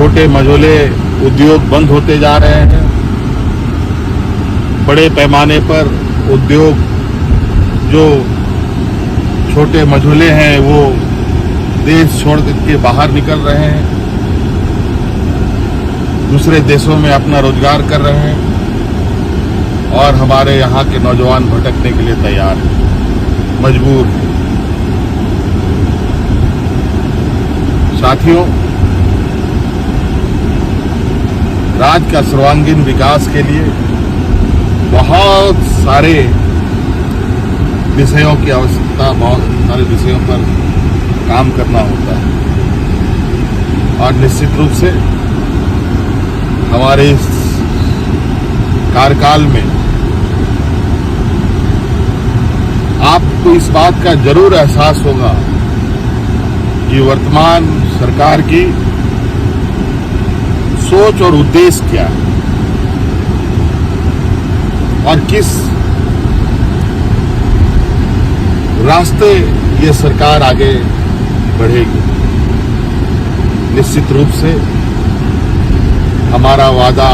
छोटे मझोले उद्योग बंद होते जा रहे हैं। बड़े पैमाने पर उद्योग जो छोटे मझोले हैं वो देश छोड़ के बाहर निकल रहे हैं, दूसरे देशों में अपना रोजगार कर रहे हैं और हमारे यहाँ के नौजवान भटकने के लिए तैयार हैं, मजबूर हैं। साथियों, राज्य का सर्वांगीण विकास के लिए बहुत सारे विषयों की आवश्यकता, बहुत सारे विषयों पर काम करना होता है और निश्चित रूप से हमारे इस कार्यकाल में आपको इस बात का जरूर एहसास होगा कि वर्तमान सरकार की सोच और उद्देश्य क्या है और किस रास्ते ये सरकार आगे बढ़ेगी। निश्चित रूप से हमारा वादा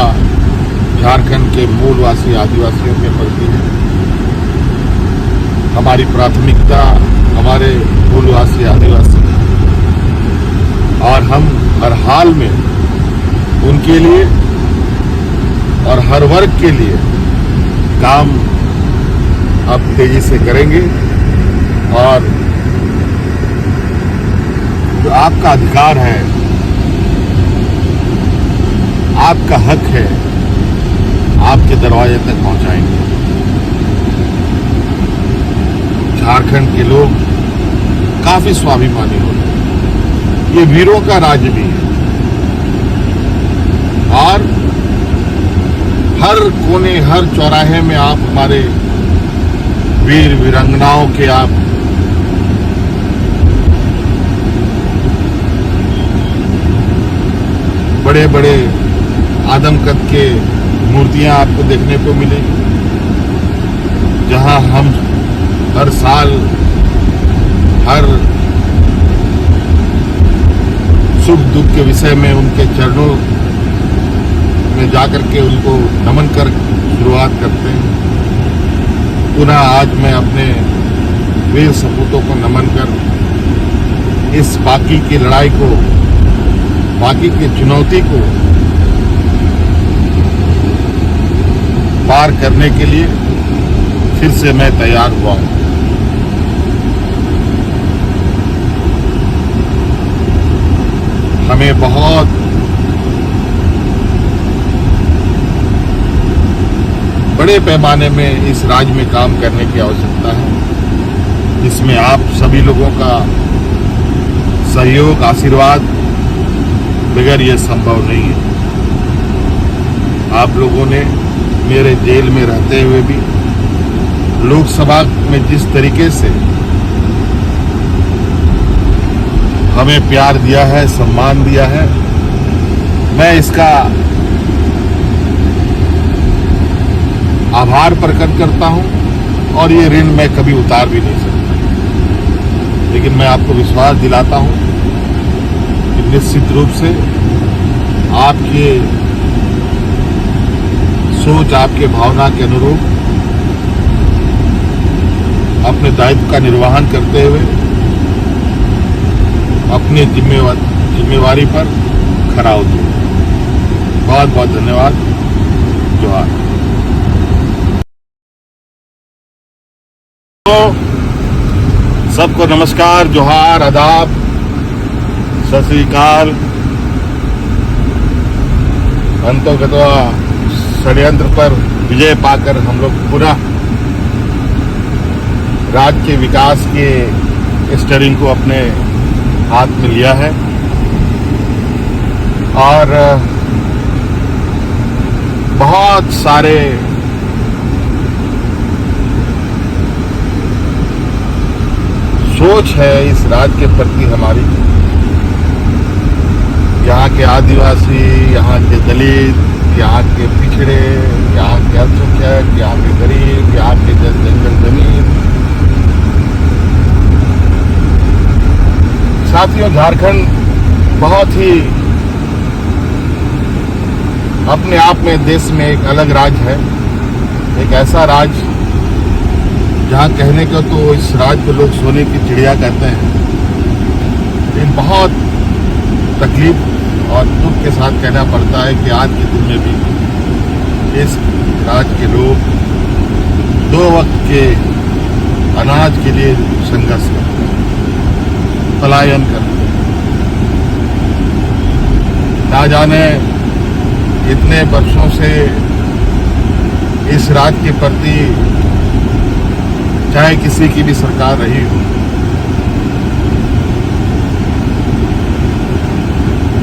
झारखंड के मूलवासी आदिवासियों के प्रति है। हमारी प्राथमिकता हमारे मूलवासी आदिवासी और हम हर हाल में उनके लिए और हर वर्ग के लिए काम अब तेजी से करेंगे और जो आपका अधिकार है, आपका हक है, आपके दरवाजे तक पहुंचाएंगे। झारखंड के लोग काफी स्वाभिमानी होते हैं, ये वीरों का राज्य भी है और हर कोने हर चौराहे में आप हमारे वीर वीरांगनाओं के आप बड़े बड़े आदमकद के मूर्तियां आपको देखने को मिलेगी, जहां हम हर साल हर सुख दुख के विषय में उनके चरणों में जाकर के उनको नमन कर शुरुआत करते हैं। पुनः आज मैं अपने वीर सपूतों को नमन कर इस बाकी की लड़ाई को, बाकी की चुनौती को पार करने के लिए फिर से मैं तैयार हुआ हूं। हमें बहुत बड़े पैमाने में इस राज्य में काम करने की आवश्यकता है, जिसमें आप सभी लोगों का सहयोग, आशीर्वाद बगैर ये संभव नहीं है। आप लोगों ने मेरे जेल में रहते हुए भी लोकसभा में जिस तरीके से हमें प्यार दिया है, सम्मान दिया है, मैं इसका आभार प्रकट करता हूं और ये ऋण मैं कभी उतार भी नहीं सकता। लेकिन मैं आपको विश्वास दिलाता हूं कि निश्चित रूप से आपके सोच, आपके भावना के अनुरूप अपने दायित्व का निर्वहन करते हुए अपनी जिम्मेवारी पर खरा उतरूं। बहुत बहुत धन्यवाद। जोहार। सबको नमस्कार, जोहार, आदाब, सत श्री अकाल। अंतोगतवा षड्यंत्र पर विजय पाकर हम लोग पुनः राज्य के विकास के स्टीयरिंग को अपने हाथ में लिया है और बहुत सारे सोच है इस राज्य के प्रति हमारी। यहाँ के आदिवासी, यहाँ के दलित, यहाँ के पिछड़े, यहाँ के अल्पसंख्यक, यहाँ के गरीब, यहाँ के जंगल जमीन। साथियों, झारखंड बहुत ही अपने आप में देश में एक अलग राज है, एक ऐसा राज जहाँ कहने को तो इस राज को लोग सोने की चिड़िया कहते हैं, लेकिन बहुत तकलीफ और दुख के साथ कहना पड़ता है कि आज के दिन में भी इस राज के लोग 2 वक्त के अनाज के लिए संघर्ष करते हैं, पलायन करते हैं। ना जाने इतने वर्षों से इस राज के प्रति चाहे किसी की भी सरकार रही हो,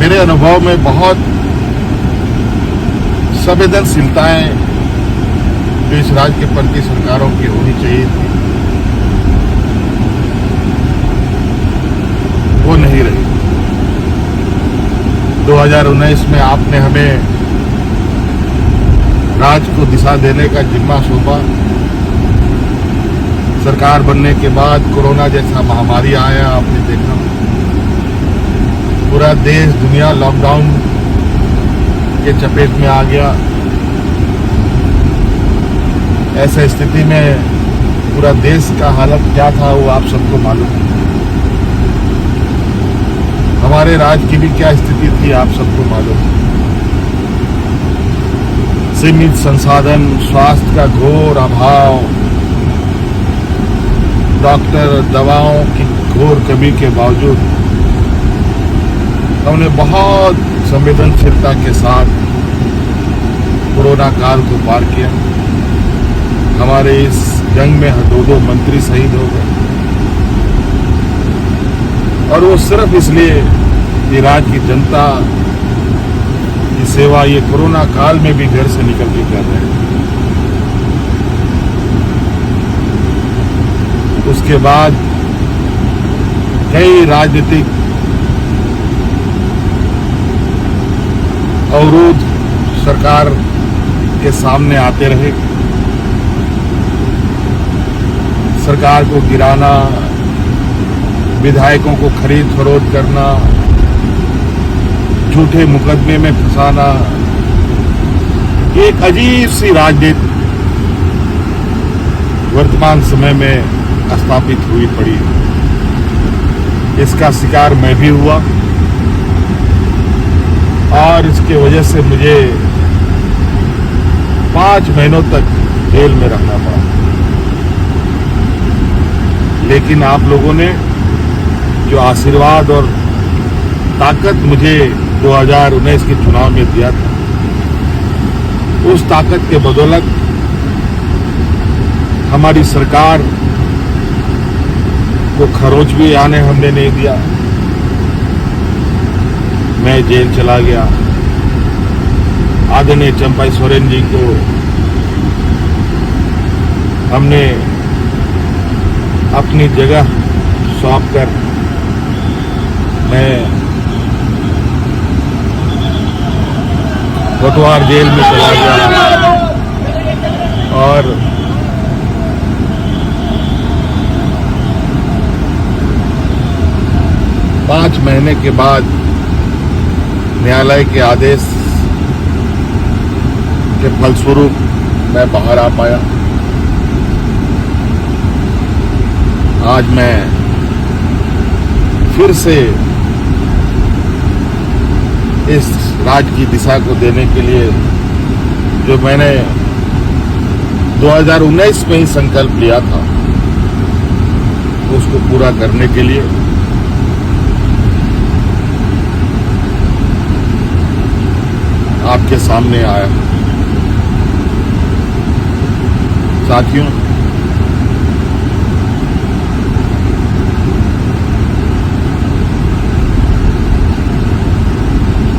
मेरे अनुभव में बहुत संवेदनशीलताएं जो इस राज्य के प्रति सरकारों की होनी चाहिए थी, वो नहीं रही। 2019 में आपने हमें राज्य को दिशा देने का जिम्मा सौंपा। सरकार बनने के बाद कोरोना जैसा महामारी आया, आपने देखा पूरा देश दुनिया लॉकडाउन के चपेट में आ गया। ऐसे स्थिति में पूरा देश का हालत क्या था वो आप सबको मालूम है। हमारे राज्य की भी क्या स्थिति थी आप सबको मालूम है। सीमित संसाधन, स्वास्थ्य का घोर अभाव, डॉक्टर दवाओं की घोर कमी के बावजूद हमने बहुत संवेदनशीलता के साथ कोरोना काल को पार किया। हमारे इस जंग में 2 मंत्री शहीद हो गए, और वो सिर्फ इसलिए कि राज्य की जनता की सेवा ये कोरोना काल में भी घर से निकल के कर रहे हैं। उसके बाद कई राजनीतिक अवरोध सरकार के सामने आते रहे। सरकार को गिराना, विधायकों को खरीद फरोख्त करना, झूठे मुकदमे में फंसाना, एक अजीब सी राजनीति वर्तमान समय में स्थापित हुई पड़ी। इसका शिकार मैं भी हुआ, और इसके वजह से मुझे 5 महीनों तक जेल में रहना पड़ा। लेकिन आप लोगों ने जो आशीर्वाद और ताकत मुझे 2019 के चुनाव में दिया था, उस ताकत के बदौलत हमारी सरकार को खरोच भी आने हमने नहीं दिया। मैं जेल चला गया। आदरणीय चंपाई सोरेन जी को हमने अपनी जगह सौंपकर मैं कोतवाल जेल में चला गया, और पाँच महीने के बाद न्यायालय के आदेश के फलस्वरूप मैं बाहर आ पाया। आज मैं फिर से इस राज्य की दिशा को देने के लिए जो मैंने 2019 में ही संकल्प लिया था, उसको पूरा करने के लिए आपके सामने आया। साथियों,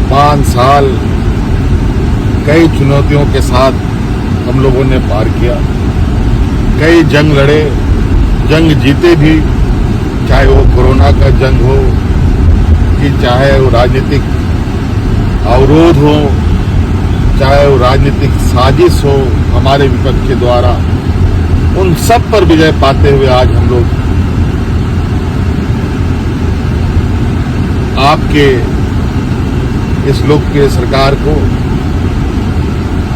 पाँच साल कई चुनौतियों के साथ हम लोगों ने पार किया। कई जंग लड़े, जंग जीते भी, चाहे वो कोरोना का जंग हो कि चाहे वो राजनीतिक अवरोध हो, चाहे वो राजनीतिक साजिश हो हमारे विपक्ष के द्वारा, उन सब पर विजय पाते हुए आज हम लोग आपके इस लोकप्रिय सरकार को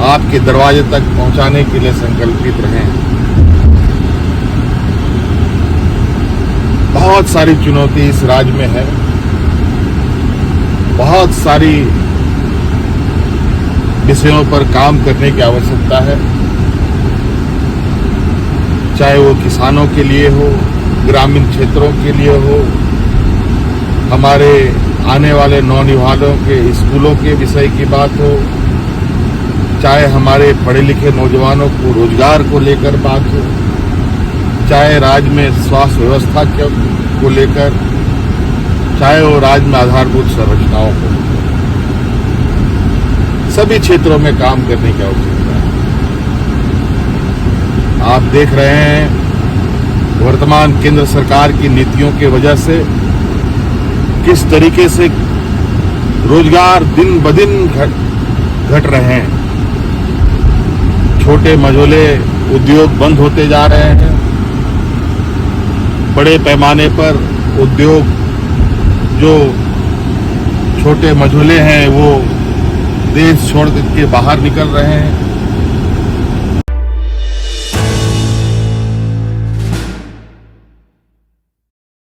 आपके दरवाजे तक पहुंचाने के लिए संकल्पित रहें। बहुत सारी चुनौती इस राज्य में है, बहुत सारी विषयों पर काम करने की आवश्यकता है, चाहे वो किसानों के लिए हो, ग्रामीण क्षेत्रों के लिए हो, हमारे आने वाले नौनिहालों के स्कूलों के विषय की बात हो, चाहे हमारे पढ़े लिखे नौजवानों को रोजगार को लेकर बात हो, चाहे राज्य में स्वास्थ्य व्यवस्था को लेकर, चाहे वो राज्य में आधारभूत संरचनाओं को, सभी क्षेत्रों में काम करने की आवश्यकता है। आप देख रहे हैं वर्तमान केंद्र सरकार की नीतियों की वजह से किस तरीके से रोजगार दिन ब दिन घट रहे हैं। छोटे मझोले उद्योग बंद होते जा रहे हैं, बड़े पैमाने पर उद्योग जो छोटे मझोले हैं वो देश छोड़ के बाहर निकल रहे हैं।